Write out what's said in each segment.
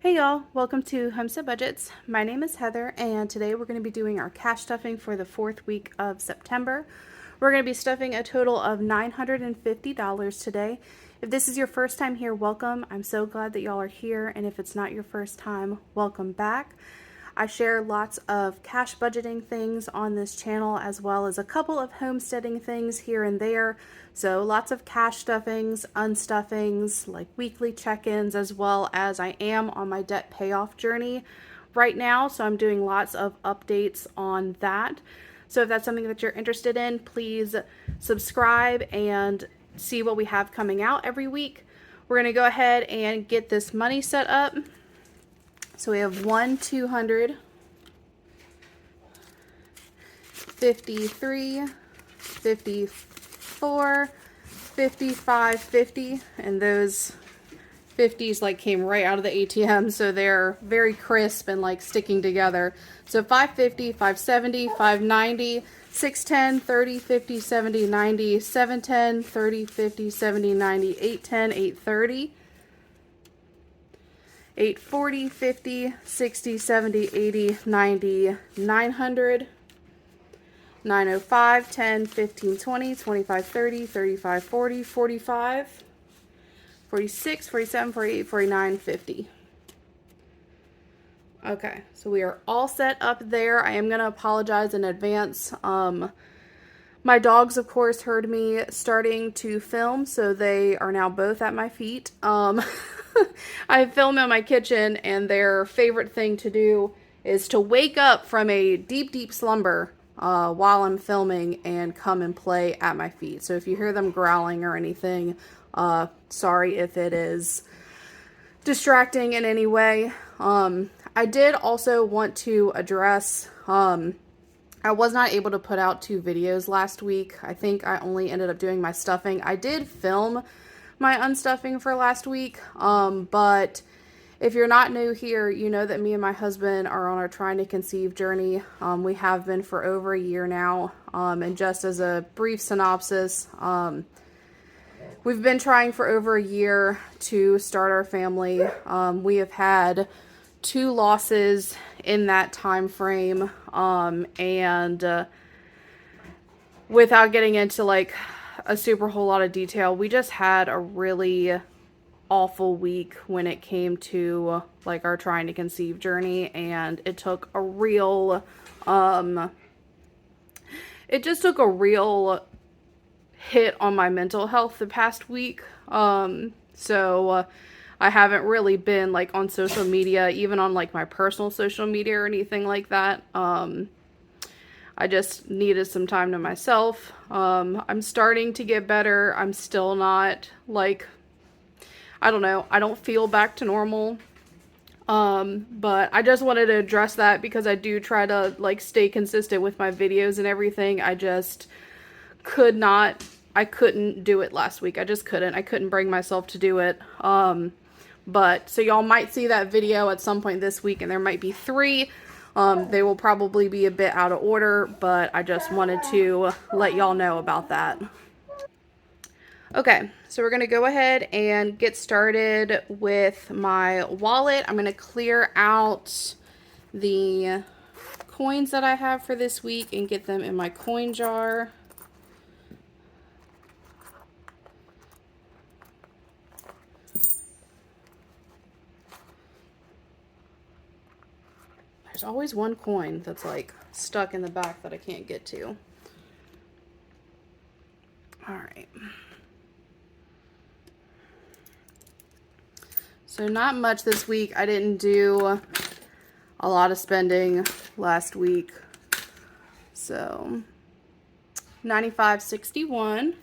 Hey y'all, welcome to Homestead Budgets. My name is Heather, and today we're going to be doing our cash stuffing for the 4th week of September. We're going to be stuffing a total of $950 today. If this is your first time here, welcome. I'm so glad that y'all are here, and if it's not your first time, welcome back. I share lots of cash budgeting things on this channel, as well as a couple of homesteading things here and there. So lots of cash stuffings, unstuffings, like weekly check-ins, as well as I am on my debt payoff journey right now. So I'm doing lots of updates on that. So if that's something that you're interested in, please subscribe and see what we have coming out every week. We're going to go ahead and get this money set up. So we have 1, 200, 53, 54, 55, 50, and those 50s like came right out of the ATM, so they're very crisp and like sticking together. So 550, 570, 590, 610, 30, 50, 70, 90, 710, 30, 50, 70, 90, 810, 830. 840, 50, 60, 70, 80, 90, 900, 905, 10, 15, 20, 25, 30, 35, 40, 45, 46, 47, 48, 49, 50. Okay, so we are all set up there. I am going to apologize in advance. My dogs, of course, heard me starting to film, so they are now both at my feet. I film in my kitchen, and their favorite thing to do is to wake up from a deep, deep slumber while I'm filming and come and play at my feet. So if you hear them growling or anything, sorry if it is distracting in any way. I did also want to address, I was not able to put out 2 videos last week. I think I only ended up doing my stuffing. I did film my unstuffing for last week, but if you're not new here, you know that me and my husband are on our trying to conceive journey. We have been for over a year now, and just as a brief synopsis, we've been trying for over a year to start our family. We have had 2 losses in that time frame, and without getting into like a super whole lot of detail, we just had a really awful week when it came to like our trying to conceive journey, and it took a real it just took a real hit on my mental health the past week. So I haven't really been like on social media, even on like my personal social media or anything like that. I just needed some time to myself. I'm starting to get better. I'm still not like, I don't know, I don't feel back to normal. But I just wanted to address that because I do try to like stay consistent with my videos and everything. I just I couldn't do it last week. I just couldn't. I couldn't bring myself to do it. But so y'all might see that video at some point this week, and there might be 3. They will probably be a bit out of order, but I just wanted to let y'all know about that. Okay, so we're going to go ahead and get started with my wallet. I'm going to clear out the coins that I have for this week and get them in my coin jar. There's always one coin that's like stuck in the back that I can't get to. All right. So not much this week. I didn't do a lot of spending last week. So $95.61.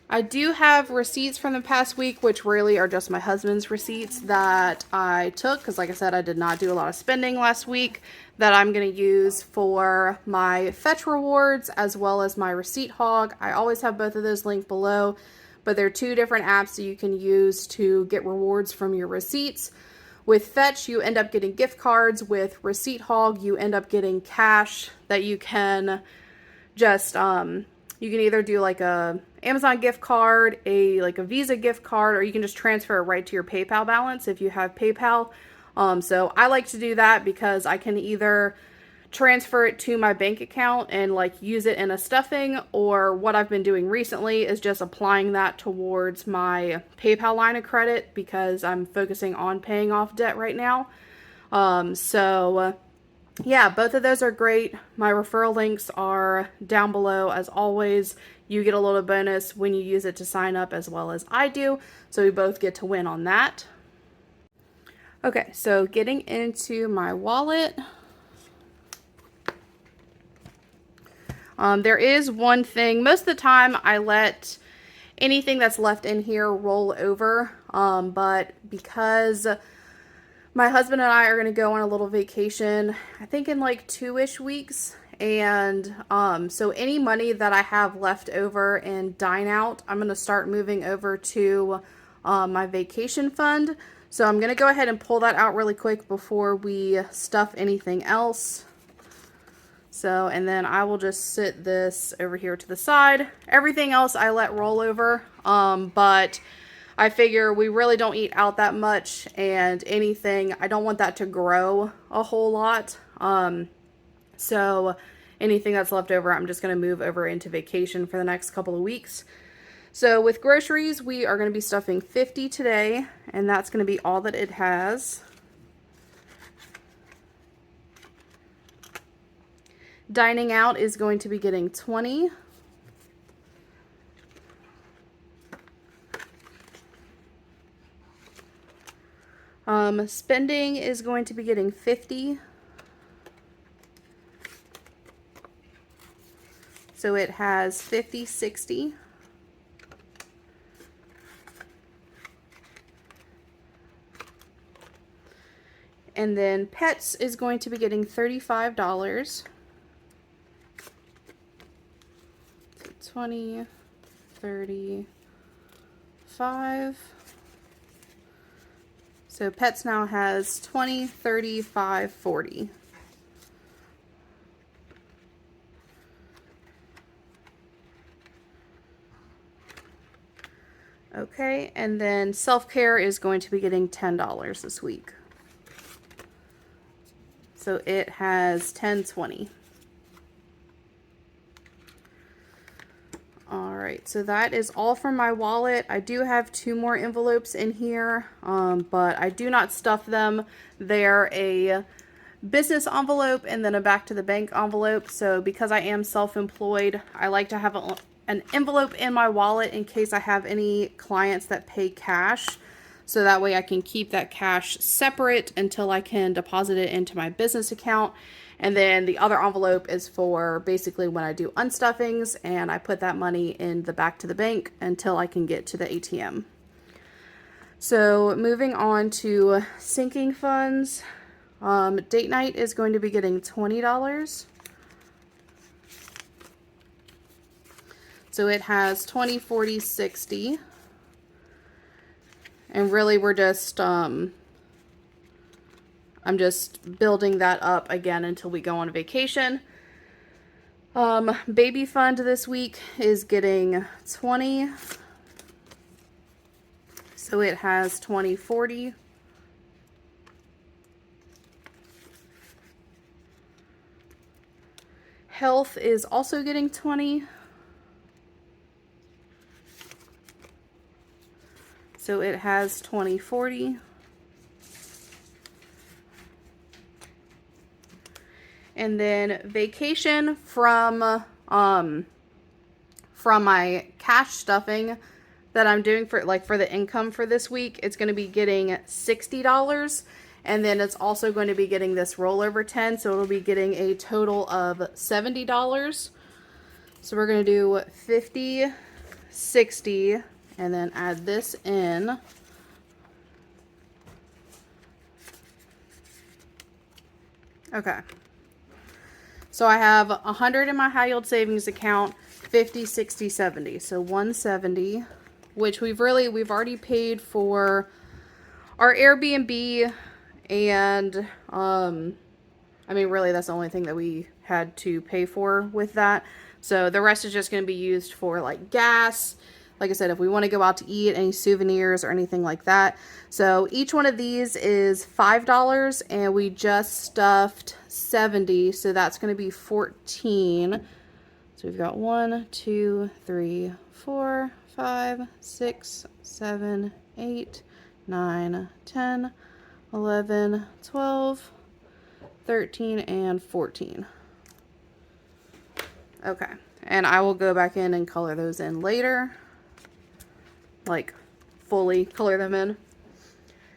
I do have receipts from the past week, which really are just my husband's receipts that I took, because like I said, I did not do a lot of spending last week, that I'm going to use for my fetch rewards as well as my receipt hog. I always have both of those linked below, but there are 2 different apps that you can use to get rewards from your receipts. With Fetch, you end up getting gift cards. With Receipt Hog, you end up getting cash that you can just, you You can either do like a Amazon gift card, like a Visa gift card, or you can just transfer it right to your PayPal balance if you have PayPal. So I like to do that because I can either transfer it to my bank account and like use it in a stuffing, or what I've been doing recently is just applying that towards my PayPal line of credit because I'm focusing on paying off debt right now. Yeah, both of those are great. My referral links are down below as always. You get a little bonus when you use it to sign up as well as I do, so we both get to win on that. Okay, so getting into my wallet. There is one thing. Most of the time I let anything that's left in here roll over, but because my husband and I are going to go on a little vacation, I think in like 2-ish weeks, and so any money that I have left over in dine out, I'm going to start moving over to my vacation fund. So I'm going to go ahead and pull that out really quick before we stuff anything else. So, and then I will just sit this over here to the side. Everything else I let roll over, but I figure we really don't eat out that much, and anything, I don't want that to grow a whole lot. So anything that's left over, I'm just going to move over into vacation for the next couple of weeks. So with groceries, we are going to be stuffing 50 today, and that's going to be all that it has. Dining out is going to be getting 20. Spending is going to be getting 50. So it has 50, 60. And then pets is going to be getting $35. 20, 35. So pets now has 20, 35, 40. Okay, and then self-care is going to be getting $10 this week. So it has 10, 20. Alright, so that is all from my wallet. I do have 2 more envelopes in here, but I do not stuff them. They're a business envelope and then a back to the bank envelope. So because I am self-employed, I like to have an envelope in my wallet in case I have any clients that pay cash. So that way I can keep that cash separate until I can deposit it into my business account. And then the other envelope is for basically when I do unstuffings, and I put that money in the back to the bank until I can get to the ATM. So moving on to sinking funds. Date night is going to be getting $20. So it has 20, 40, 60. And really we're just, I'm just building that up again until we go on vacation. Baby fund this week is getting 20. So it has 20, 40. Health is also getting 20. So it has 20, 40. And then vacation from my cash stuffing that I'm doing for the income for this week, it's going to be getting $60. And then it's also going to be getting this rollover 10. So it'll be getting a total of $70. So we're going to do 50, 60, and then add this in. Okay. So I have 100 in my high yield savings account, 50, 60, 70. So 170, which we've already paid for our Airbnb, and I mean really that's the only thing that we had to pay for with that. So the rest is just going to be used for like gas. Like I said, if we want to go out to eat, any souvenirs or anything like that. So each one of these is $5 and we just stuffed 70. So that's going to be 14. So we've got 1, 2, 3, 4, 5, 6, 7, 8, 9, 10, 11, 12, 13, and 14. Okay, and I will go back in and color those in later. Like, fully color them in.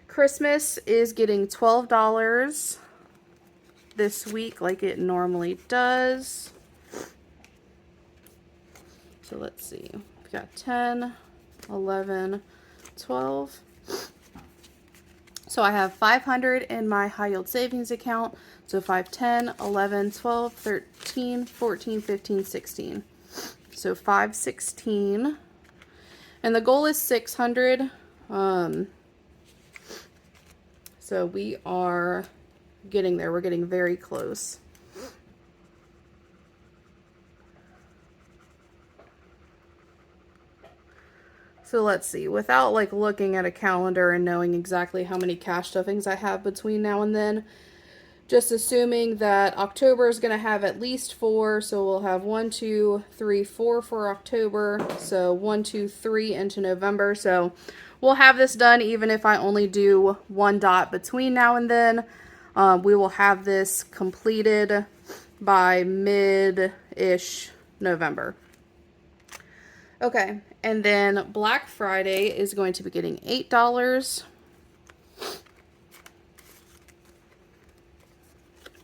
Christmas is getting $12 this week like it normally does. So let's see. We've got 10, 11, 12. So I have 500 in my high yield savings account. So 5, 10, 11, 12, 13, 14, 15, 16. So 516. And the goal is 600. So we are getting there. We're getting very close. So let's see, without like looking at a calendar and knowing exactly how many cash stuffings I have between now and then, just assuming that October is going to have at least 4, so we'll have 1, 2, 3, 4 for October, so 1, 2, 3 into November, so we'll have this done even if I only do 1 dot between now and then. We will have this completed by mid-ish November. Okay, and then Black Friday is going to be getting $8.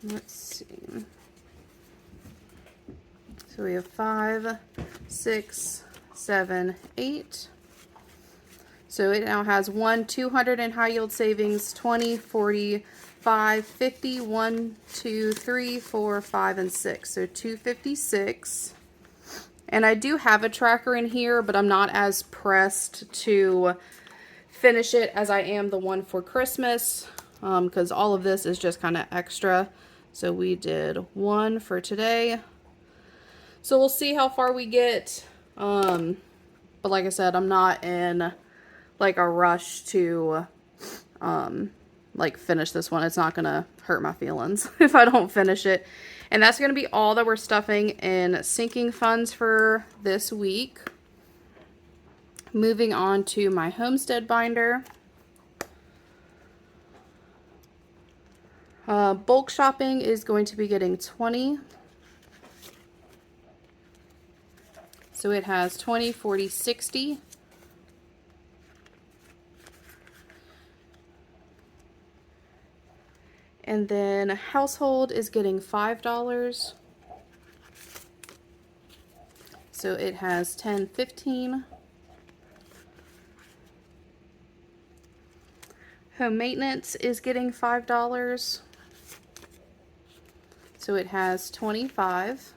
Let's see. So we have 5, 6, 7, 8. So it now has 200 in high yield savings, 20, 40, 5, 50, 1, 2, 3, 4, 5, and 6. So 256. And I do have a tracker in here, but I'm not as pressed to finish it as I am the one for Christmas, because all of this is just kind of extra. So we did 1 for today. So we'll see how far we get. But like I said, I'm not in like a rush to like finish this one. It's not gonna hurt my feelings if I don't finish it. And that's gonna be all that we're stuffing in sinking funds for this week. Moving on to my Homestead binder. Bulk shopping is going to be getting 20. So it has 20, 40, 60. And then household is getting $5. So it has 10, 15. Home maintenance is getting $5. So it has 25.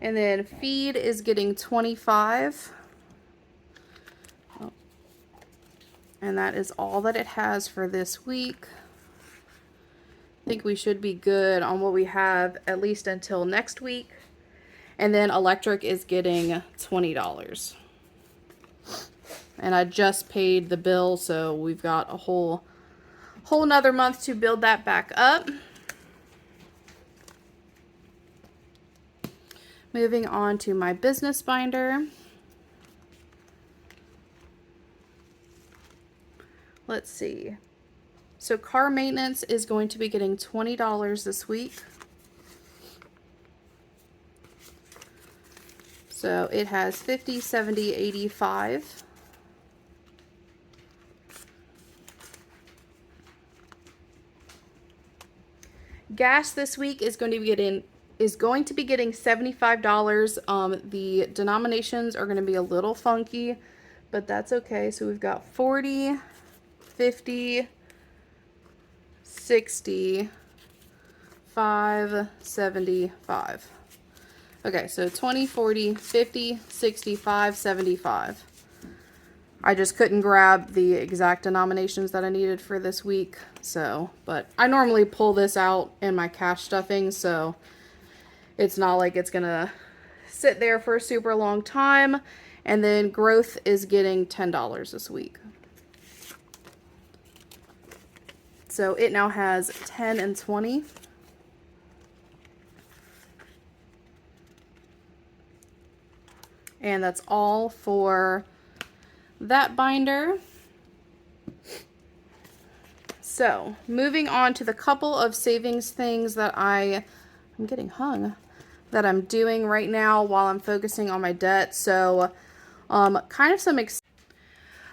And then feed is getting 25. And that is all that it has for this week. I think we should be good on what we have at least until next week. And then electric is getting $20. And I just paid the bill, so we've got a whole nother month to build that back up. Moving on to my business binder. Let's see. So car maintenance is going to be getting $20 this week. So it has 50, 70, 85. Gas this week is going to be getting $75. The denominations are going to be a little funky, but that's okay. So we've got 40, 50, 60, 5, 75. Okay, so 20, 40, 50, 65, 75. I just couldn't grab the exact denominations that I needed for this week. So, but I normally pull this out in my cash stuffing, so it's not like it's gonna sit there for a super long time. And then growth is getting $10 this week. So it now has 10 and 20. And that's all for that binder. So moving on to the couple of savings things that I'm getting hung, that I'm doing right now while I'm focusing on my debt. So kind of some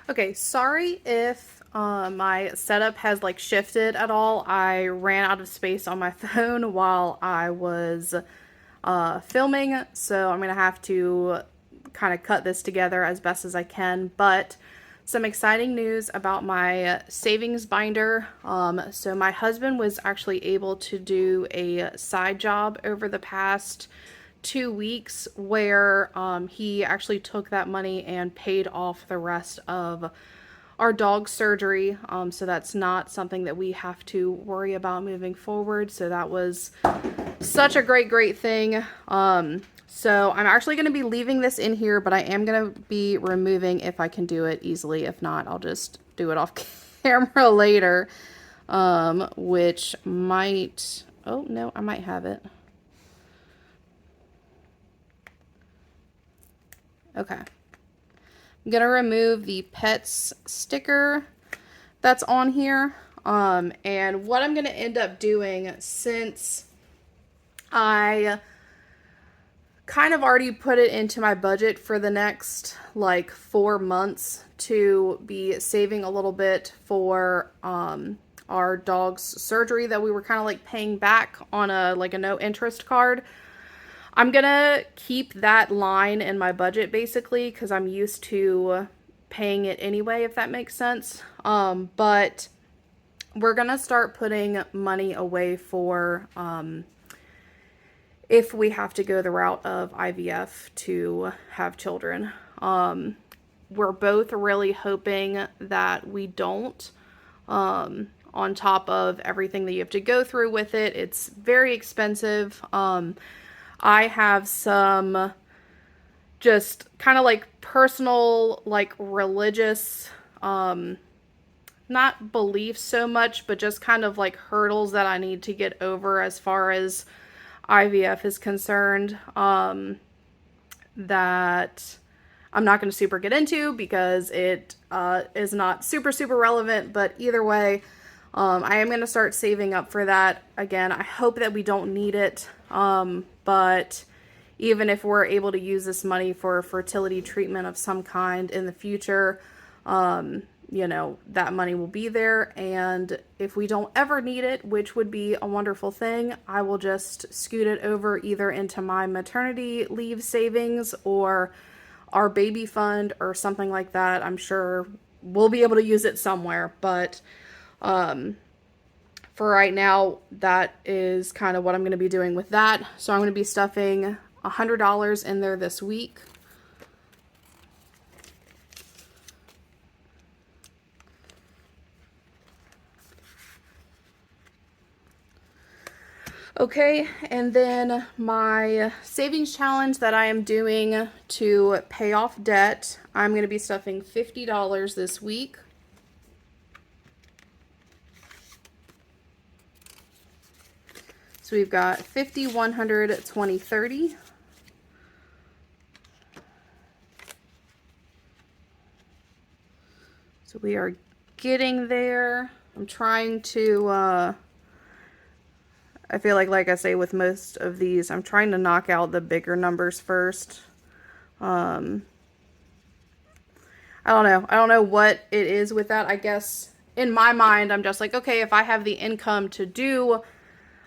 okay, sorry if my setup has like shifted at all. I ran out of space on my phone while I was filming, so I'm gonna have to kind of cut this together as best as I can. But some exciting news about my savings binder. So my husband was actually able to do a side job over the past 2 weeks where he actually took that money and paid off the rest of our dog's surgery. So that's not something that we have to worry about moving forward. So that was such a great thing. So I'm actually going to be leaving this in here, but I am going to be removing if I can do it easily. If not, I'll just do it off camera later, which might, oh no, I might have it. Okay. I'm going to remove the pets sticker that's on here. And what I'm going to end up doing, since I kind of already put it into my budget for the next like 4 months to be saving a little bit for our dog's surgery that we were kind of like paying back on a no interest card. I'm gonna keep that line in my budget basically because I'm used to paying it anyway, if that makes sense. But we're gonna start putting money away for if we have to go the route of IVF to have children. We're both really hoping that we don't. On top of everything that you have to go through with it, it's very expensive. I have some just kind of like personal, like religious, not beliefs so much, but just kind of like hurdles that I need to get over as far as IVF is concerned, that I'm not going to super get into because it is not super relevant, but either way, I am going to start saving up for that. Again, I hope that we don't need it, but even if we're able to use this money for fertility treatment of some kind in the future, you know, that money will be there. And if we don't ever need it, which would be a wonderful thing, I will just scoot it over either into my maternity leave savings or our baby fund or something like that. I'm sure we'll be able to use it somewhere, but for right now, that is kind of what I'm going to be doing with that. So I'm going to be stuffing $100 in there this week. Okay, and then my savings challenge that I am doing to pay off debt, I'm going to be stuffing $50 this week. So we've got 50, 100, 20, 30. So we are getting there. I'm trying to, I feel like I say with most of these, I'm trying to knock out the bigger numbers first. I don't know. I don't know what it is with that. I guess in my mind, I'm just like, okay, if I have the income to do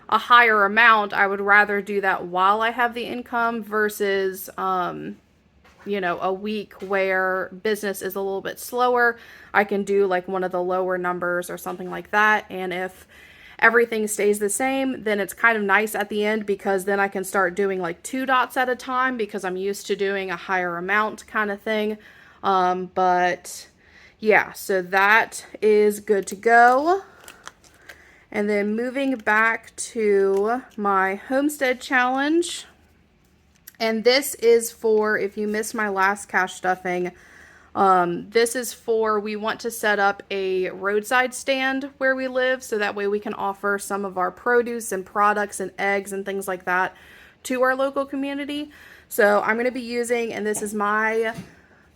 a higher amount, I would rather do that while I have the income versus, you know, a week where business is a little bit slower. I can do like one of the lower numbers or something like that. And if everything stays the same, then it's kind of nice at the end because then I can start doing like 2 dots at a time because I'm used to doing a higher amount kind of thing. But yeah, so that is good to go. And then moving back to my Homestead challenge. And this is for, if you missed my last cash stuffing, this is for, we want to set up a roadside stand where we live, so that way we can offer some of our produce and products and eggs and things like that to our local community. So I'm going to be using, and this is my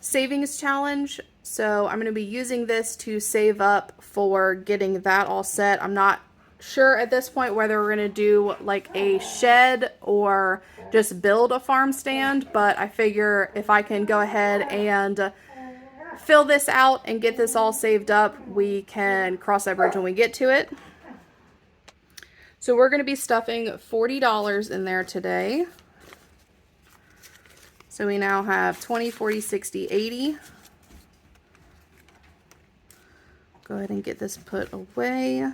savings challenge, so I'm going to be using this to save up for getting that all set. I'm not sure at this point whether we're going to do like a shed or just build a farm stand, but I figure if I can go ahead and fill this out and get this all saved up, we can cross that bridge when we get to it. So we're going to be stuffing $40 in there today. So we now have 20, 40, 60, 80. Go ahead and get this put away.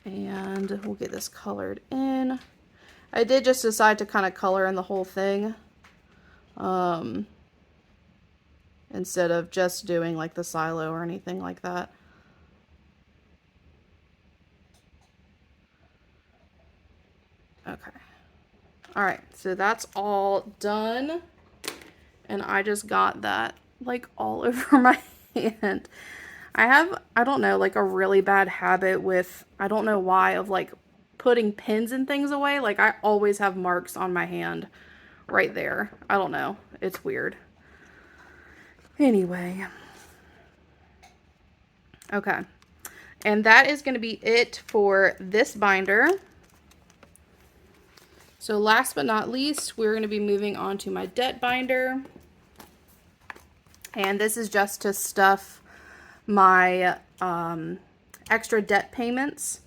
And we'll get this colored in. I did just decide to kind of color in the whole thing. Instead of just doing like the silo or anything like that. Okay. Alright, so that's all done. And I just got that like all over my hand. I don't know, like a really bad habit with, I don't know why, of like putting pins and things away. Like I always have marks on my hand right there. I don't know. It's weird. Anyway. Okay. And that is going to be it for this binder. So last but not least, we're going to be moving on to my debt binder. And this is just to stuff my extra debt payments.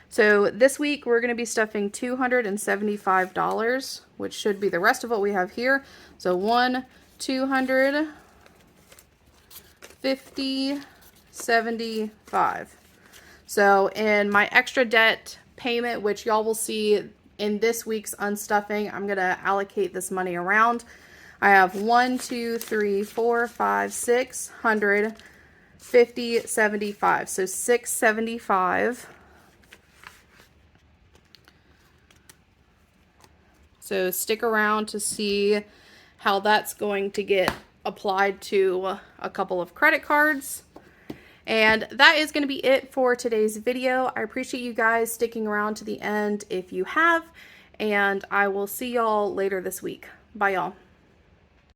So this week we're going to be stuffing $275, which should be the rest of what we have here. So 250, 75. So in my extra debt payment, which y'all will see in this week's unstuffing, I'm going to allocate this money around. I have 1, 2, 3, 4, 5, 600, 50, 75. So 675. So stick around to see how that's going to get applied to a couple of credit cards. And that is going to be it for today's video. I appreciate you guys sticking around to the end if you have, and I will see y'all later this week. Bye, y'all.